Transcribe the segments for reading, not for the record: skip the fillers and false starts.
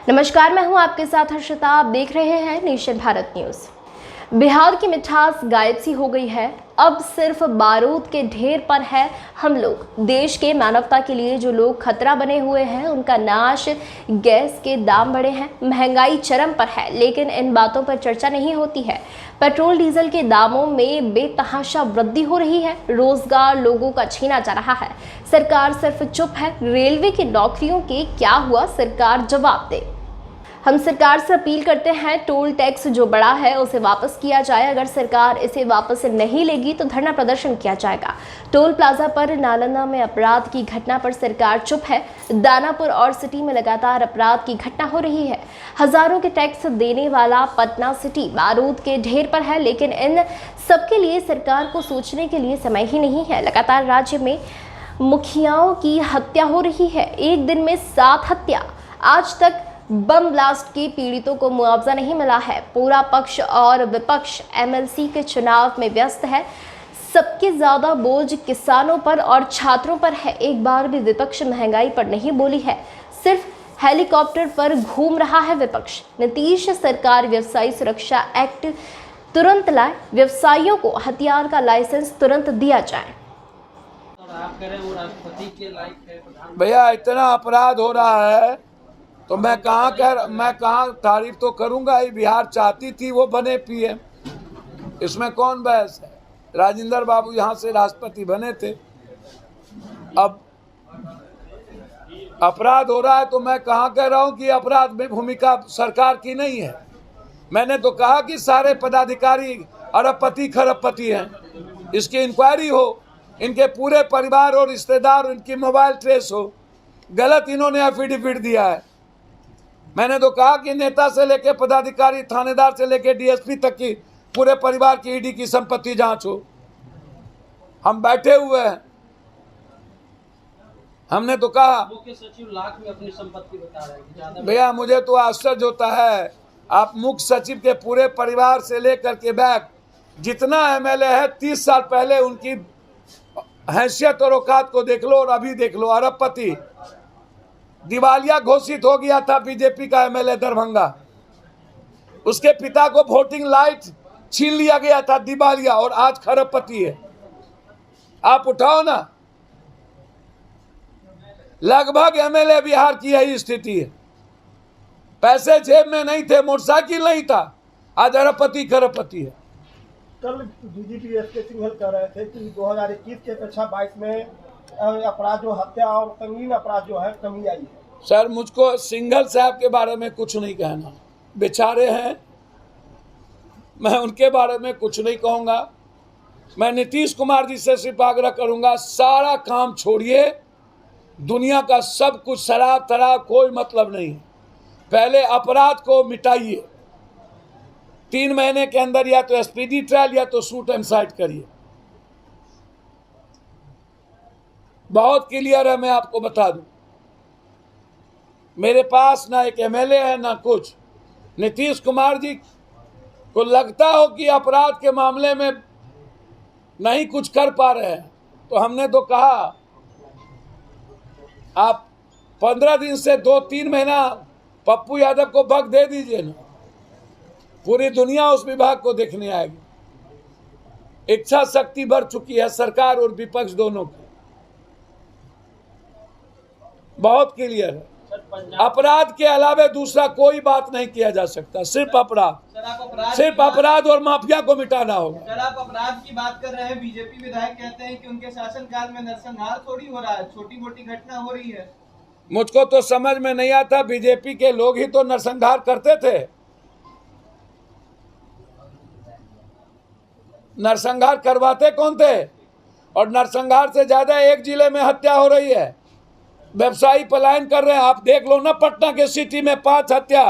नमस्कार, मैं हूं आपके साथ हर्षिता। आप देख रहे हैं नेशन भारत न्यूज। बिहार की मिठास गायब सी हो गई है। अब सिर्फ बारूद के ढेर पर है हम लोग। देश के मानवता के लिए जो लोग खतरा बने हुए हैं उनका नाश। गैस के दाम बढ़े हैं, महंगाई चरम पर है, लेकिन इन बातों पर चर्चा नहीं होती है। पेट्रोल डीजल के दामों में बेतहाशा वृद्धि हो रही है। रोजगार लोगों का छीना जा रहा है। सरकार सिर्फ चुप है। रेलवे की नौकरियों के क्या हुआ, सरकार जवाब दे। हम सरकार से अपील करते हैं, टोल टैक्स जो बढ़ा है उसे वापस किया जाए। अगर सरकार इसे वापस नहीं लेगी तो धरना प्रदर्शन किया जाएगा। टोल प्लाजा पर नालंदा में अपराध की घटना पर सरकार चुप है। दानापुर और सिटी में लगातार अपराध की घटना हो रही है। हजारों के टैक्स देने वाला पटना सिटी बारूद के ढेर पर है, लेकिन इन सबके लिए सरकार को सोचने के लिए समय ही नहीं है। लगातार राज्य में मुखियाओं की हत्या हो रही है। एक दिन में 7 हत्या। आज तक बम ब्लास्ट के पीड़ितों को मुआवजा नहीं मिला है। पूरा पक्ष और विपक्ष एमएलसी के चुनाव में व्यस्त है। सबसे ज्यादा बोझ किसानों पर और छात्रों पर है। एक बार भी विपक्ष महंगाई पर नहीं बोली है, सिर्फ हेलीकॉप्टर पर घूम रहा है विपक्ष। नीतीश सरकार व्यवसायी सुरक्षा एक्ट तुरंत लाए। व्यवसायियों को हथियार का लाइसेंस तुरंत दिया जाए। भैया इतना अपराध हो रहा है तो मैं कहाँ तारीफ तो करूंगा ही। बिहार चाहती थी वो बने पीएम, इसमें कौन बहस है। राजेंद्र बाबू यहाँ से राष्ट्रपति बने थे। अब अपराध हो रहा है तो मैं कहाँ कह रहा हूँ कि अपराध में भूमिका सरकार की नहीं है। मैंने तो कहा कि सारे पदाधिकारी अरबपति खरबपति हैं, इसकी इंक्वायरी हो, इनके पूरे परिवार और रिश्तेदार, इनकी मोबाइल ट्रेस हो। गलत इन्होंने एफिडेविट दिया है। मैंने तो कहा कि नेता से लेकर पदाधिकारी, थानेदार से लेकर डीएसपी तक की पूरे परिवार की ईडी की संपत्ति जांच हो। हम बैठे हुए हैं। हमने तो कहा, मुख्य सचिव लाख में अपनी संपत्ति बता रहे हैं। भैया मुझे तो आश्चर्य होता है। आप मुख्य सचिव के पूरे परिवार से लेकर के बैक जितना एमएलए है, 30 साल पहले उनकी हैसियत और औकात को देख लो और अभी देख लो। अरबपति दिवालिया घोषित हो गया था बीजेपी का एमएलए दरभंगा। उसके पिता को वोटिंग लाइट छीन लिया गया था, दिवालिया, और आज खरबपति है। आप उठाओ ना। लगभग एमएलए बिहार की यही स्थिति है। पैसे जेब में नहीं थे, मोटरसाइकिल नहीं था, आज अरबपति खरबपति है। कल डीजीपी एसके सिंघल कह रहे थे कि 2021 के अपेक्षा 22 में अपराध जो हत्या और संगीन अपराध जो है कमी आई है। सर मुझको सिंघल साहब के बारे में कुछ नहीं कहना, बेचारे हैं, मैं उनके बारे में कुछ नहीं कहूँगा। मैं नीतीश कुमार जी से सिर्फ आग्रह करूँगा, सारा काम छोड़िए। दुनिया का सब कुछ शराब तराब कोई मतलब नहीं। पहले अपराध को मिटाइए। 3 महीने के अंदर या तो एसपीडी ट्रायल या तो शूट एंड साइट करिए। बहुत क्लियर है, मैं आपको बता दूं। मेरे पास ना एक एमएलए है ना कुछ। नीतीश कुमार जी को लगता हो कि अपराध के मामले में नहीं कुछ कर पा रहे हैं, तो हमने तो कहा आप 15 दिन से 2-3 महीना पप्पू यादव को बग दे दीजिए ना, पूरी दुनिया उस विभाग को देखने आएगी। इच्छा शक्ति बढ़ चुकी है सरकार और विपक्ष दोनों की। बहुत क्लियर है। अपराध के अलावा दूसरा कोई बात नहीं किया जा सकता, सिर्फ अपराध और माफिया को मिटाना होगा। सर, आप अपराध की बात कर रहे हैं। बीजेपी विधायक कहते हैं कि उनके शासनकाल में नरसंहार थोड़ी हो रहा है, छोटी मोटी घटना हो रही है। मुझको तो समझ में नहीं आता, बीजेपी के लोग ही तो नरसंहार करते थे। नरसंहार करवाते कौन थे? और नरसंहार से ज्यादा एक जिले में हत्या हो रही है, व्यवसायी पलायन कर रहे हैं। आप देख लो ना, पटना के सिटी में 5 हत्या।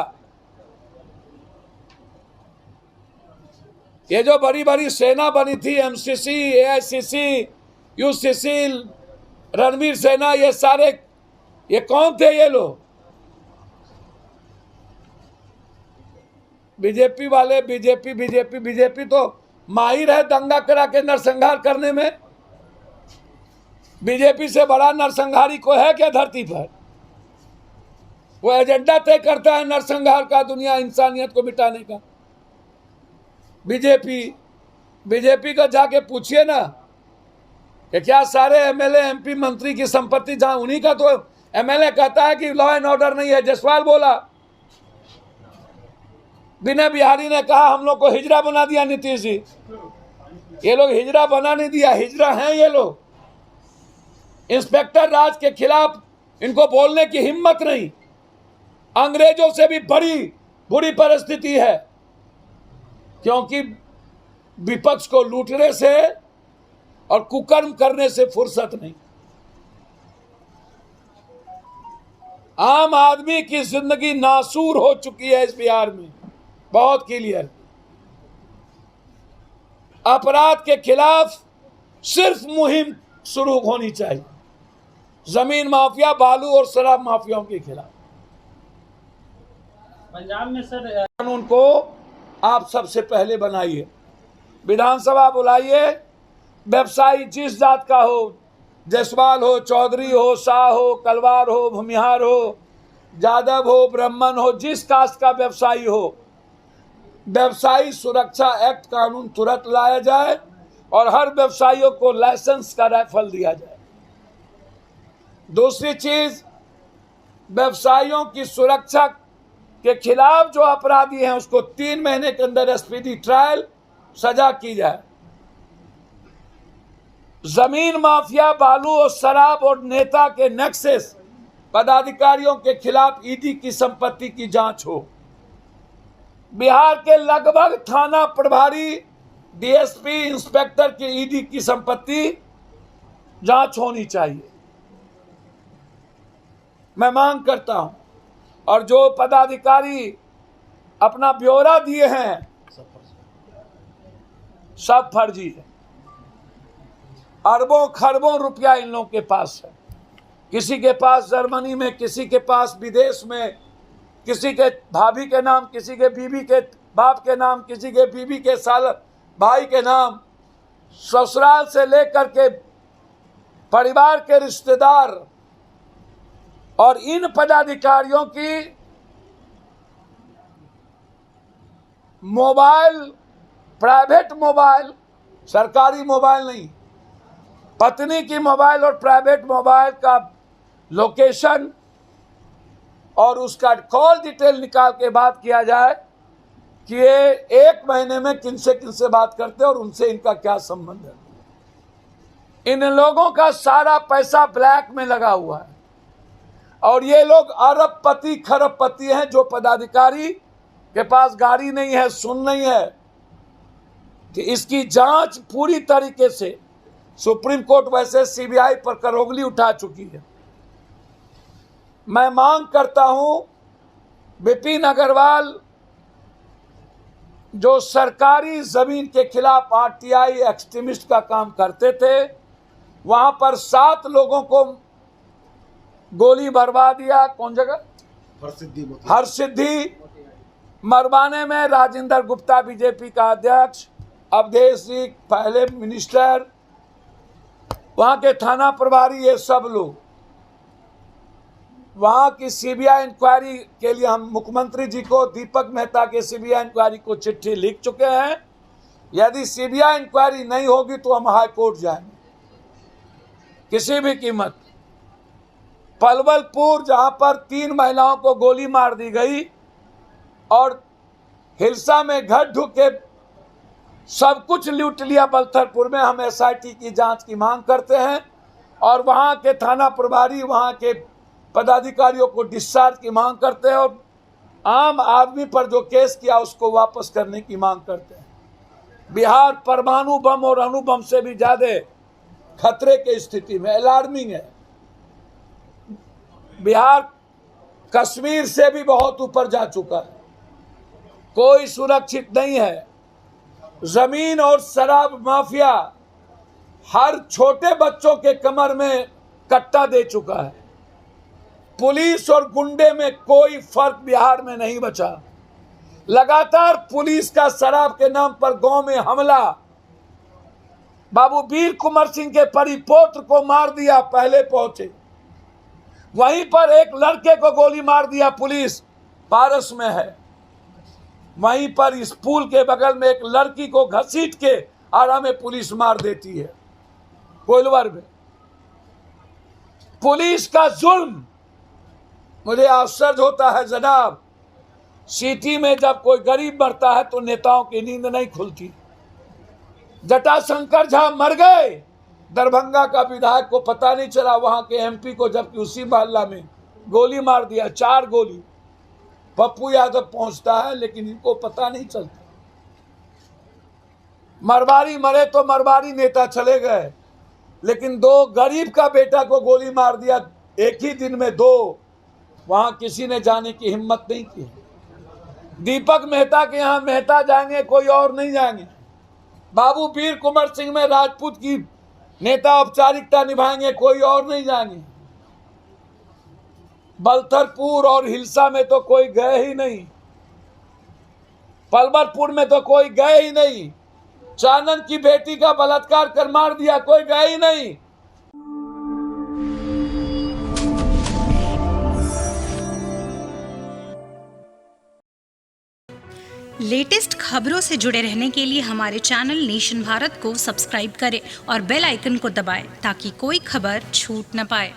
ये जो बड़ी बड़ी सेना बनी थी, एमसीसी, एआईसीसी, यूसीसी, रणवीर सेना, ये सारे ये कौन थे? ये लोग बीजेपी वाले। बीजेपी तो माहिर है दंगा करा के नरसंहार करने में। बीजेपी से बड़ा नरसंहारी को है क्या धरती पर? वो एजेंडा तय करता है नरसंहार का, दुनिया इंसानियत को मिटाने का। बीजेपी का जाके पूछिए ना कि क्या सारे एमएलए एमपी मंत्री की संपत्ति जहां उन्हीं का, तो एमएलए कहता है कि लॉ एंड ऑर्डर नहीं है। जसवाल बोला, विनय बिहारी ने कहा हम लोग को हिजड़ा बना दिया नीतीश जी। ये लोग हिजड़ा बना नहीं दिया, हिजड़ा हैं ये लोग। इंस्पेक्टर राज के खिलाफ इनको बोलने की हिम्मत नहीं। अंग्रेजों से भी बड़ी बुरी परिस्थिति है, क्योंकि विपक्ष को लूटने से और कुकर्म करने से फुर्सत नहीं। आम आदमी की जिंदगी नासूर हो चुकी है इस बिहार में, बहुत क्लियर। अपराध के खिलाफ सिर्फ मुहिम शुरू होनी चाहिए, जमीन माफिया, बालू और शराब माफियाओं के खिलाफ। पंजाब में सर कानून को आप सबसे पहले बनाइए, विधानसभा बुलाइए। व्यवसायी जिस जात का हो, जायसवाल हो, चौधरी हो, शाह हो, कलवार हो, भूमिहार हो, यादव हो, ब्राह्मण हो, जिस कास्ट का व्यवसायी हो, व्यवसायी सुरक्षा एक्ट कानून तुरंत लाया जाए और हर व्यवसायियों को लाइसेंस का राइफल दिया जाए। दूसरी चीज, व्यवसायियों की सुरक्षा के खिलाफ जो अपराधी हैं उसको 3 महीने के अंदर स्पीडी ट्रायल सजा की जाए। जमीन माफिया, बालू और शराब और नेता के नेक्सस पदाधिकारियों के खिलाफ ईडी की संपत्ति की जांच हो। बिहार के लगभग थाना प्रभारी, डीएसपी, इंस्पेक्टर की ईडी की संपत्ति जांच होनी चाहिए, मैं मांग करता हूं। और जो पदाधिकारी अपना ब्यौरा दिए हैं सब फर्जी है। अरबों खरबों रुपया इन लोगों के पास है। किसी के पास जर्मनी में, किसी के पास विदेश में, किसी के भाभी के नाम, किसी के बीवी के बाप के नाम, किसी के बीवी के साल भाई के नाम, ससुराल से लेकर के परिवार के रिश्तेदार। और इन पदाधिकारियों की मोबाइल, प्राइवेट मोबाइल, सरकारी मोबाइल नहीं, पत्नी की मोबाइल और प्राइवेट मोबाइल का लोकेशन और उसका कॉल डिटेल निकाल के बात किया जाए कि ये 1 महीने में किनसे बात करते हैं और उनसे इनका क्या संबंध है। इन लोगों का सारा पैसा ब्लैक में लगा हुआ है और ये लोग अरबपति खरबपति हैं। जो पदाधिकारी के पास गाड़ी नहीं है, सुन नहीं है, कि इसकी जांच पूरी तरीके से सुप्रीम कोर्ट वैसे सीबीआई पर करोगली उठा चुकी है। मैं मांग करता हूं, विपिन अग्रवाल जो सरकारी जमीन के खिलाफ आरटीआई एक्सट्रीमिस्ट का काम करते थे, वहां पर 7 लोगों को गोली मरवा दिया। कौन जगह? हरसिद्धि मरवाने में राजेंद्र गुप्ता बीजेपी का अध्यक्ष, अवधेश जी पहले मिनिस्टर, वहां के थाना प्रभारी, ये सब लोग। वहां की सीबीआई इंक्वायरी के लिए हम मुख्यमंत्री जी को, दीपक मेहता के सीबीआई इंक्वायरी को चिट्ठी लिख चुके हैं। यदि सीबीआई इंक्वायरी नहीं होगी तो हम हाई कोर्ट जाएंगे किसी भी कीमत। पलवलपुर जहां पर 3 महिलाओं को गोली मार दी गई और हिलसा में घर ढुक के सब कुछ लूट लिया बलथरपुर में, हम एसआईटी की जांच की मांग करते हैं और वहां के थाना प्रभारी, वहां के पदाधिकारियों को डिस्चार्ज की मांग करते हैं और आम आदमी पर जो केस किया उसको वापस करने की मांग करते हैं। बिहार परमाणु बम और अणु बम से भी ज्यादा खतरे की स्थिति में, अलार्मिंग है। बिहार कश्मीर से भी बहुत ऊपर जा चुका है, कोई सुरक्षित नहीं है। जमीन और शराब माफिया हर छोटे बच्चों के कमर में कट्टा दे चुका है। पुलिस और गुंडे में कोई फर्क बिहार में नहीं बचा। लगातार पुलिस का शराब के नाम पर गांव में हमला। बाबू वीर कुंवर सिंह के परिपोत्र को मार दिया, पहले पहुंचे। वहीं पर एक लड़के को गोली मार दिया पुलिस, पारस में है। वहीं पर इस पुल के बगल में एक लड़की को घसीट के आरा में पुलिस मार देती है, कोइलवर में। पुलिस का जुल्म, मुझे आश्चर्य होता है जनाब। सिटी में जब कोई गरीब मरता है तो नेताओं की नींद नहीं खुलती। जटाशंकर झा मर गए, दरभंगा का विधायक को पता नहीं चला, वहां के एमपी को जबकि उसी मोहल्ला में गोली मार दिया, 4 गोली। पप्पू यादव पहुंचता है लेकिन इनको पता नहीं चलता। मरवारी मरे तो मरवारी नेता चले गए, लेकिन 2 गरीब का बेटा को गोली मार दिया एक ही दिन में 2। वहां किसी ने जाने की हिम्मत नहीं की। दीपक मेहता के यहां मेहता जाएंगे, कोई और नहीं जाएंगे। बाबू वीर कुंवर सिंह में राजपूत की नेता औपचारिकता निभाएंगे, कोई और नहीं जाएंगे। बलथरपुर और हिलसा में तो कोई गए ही नहीं, पलवरपुर में तो कोई गए ही नहीं। चानन की बेटी का बलात्कार कर मार दिया, कोई गए ही नहीं। लेटेस्ट खबरों से जुड़े रहने के लिए हमारे चैनल नेशन भारत को सब्सक्राइब करें और बेल आइकन को दबाएं ताकि कोई खबर छूट न पाए।